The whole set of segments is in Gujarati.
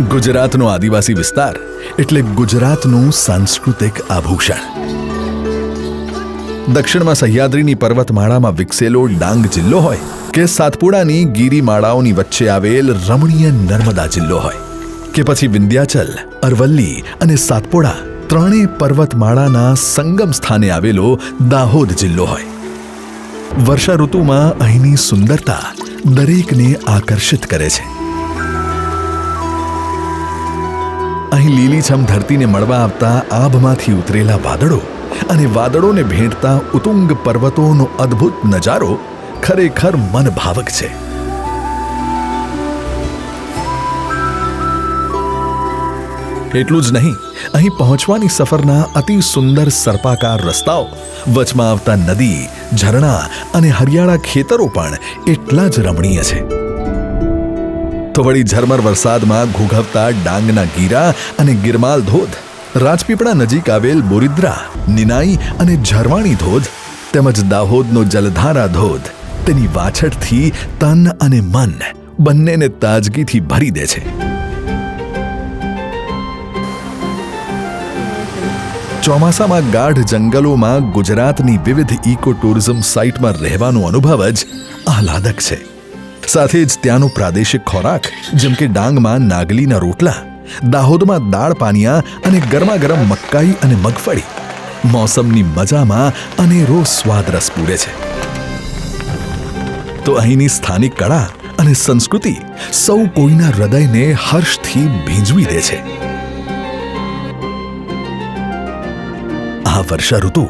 ગુજરાતનો આદિવાસી વિસ્તાર એટલે ગુજરાતનું સાંસ્કૃતિક આભૂષણ. દક્ષિણમાં સહ્યાદ્રીની પર્વતમાળામાં વિકસેલો ડાંગ જિલ્લો હોય કે સાતપુડાની ગિરિમાળાઓની વચ્ચે આવેલ રમણીય નર્મદા જિલ્લો હોય કે પછી વિંધ્યાચલ, અરવલ્લી અને સાતપુડા ત્રણેય પર્વતમાળાના સંગમ સ્થાને આવેલો દાહોદ જિલ્લો હોય. વર્ષા ઋતુમાં અહીંની સુંદરતા દરેકને આકર્ષિત કરે છે. અહીં લીલીછમ ધરતીને મળવા આવતા આભમાંથી ઉતરેલા વાદળો અને વાદળોને ભેટતા ઉતુંગ પર્વતોનો અદ્ભુત નજારો ખરેખર મનભાવક છે. એટલું જ નહીં, અહીં પહોંચવાની સફરના અતિ સુંદર સર્પાકાર રસ્તાઓ, વચમાં આવતા નદી, ઝરણા અને હરિયાળા ખેતરો પણ એટલા જ રમણીય છે. તો વળી ઝરમર વરસાદમાં ઘૂઘવતા ડાંગના ગીરા અને ગિરમાલ ધોધ, રાજપીપળા નજીક આવેલ બોરિદ્રા, નિનાઈ અને ઝરવાણી ધોધ તેમજ દાહોદનો જલધારા ધોધ તેની વાછટથી તન અને મન બંનેને તાજગીથી ભરી દે છે. ચોમાસામાં ગાઢ જંગલોમાં ગુજરાતની વિવિધ ઇકો ટુરિઝમ સાઇટમાં રહેવાનો અનુભવ જ આહલાદક છે. સાથે જ ત્યાંનો પ્રાદેશિક ખોરાક જેમ કે ડાંગમાં નાગલીના રોટલા, દાહોદમાં દાળ પાનિયા અને ગરમાગરમ મકાઈ અને મગફળી મોસમની મજામાં અનેરો સ્વાદ રસ પૂરે છે. તો અહીંની સ્થાનિક કળા અને સંસ્કૃતિ સૌ કોઈના હૃદયને હર્ષથી ભીંજવી દે છે. આ વર્ષા ઋતુ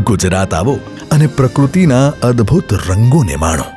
ગુજરાત આવો અને પ્રકૃતિના અદ્ભુત રંગોને માણો.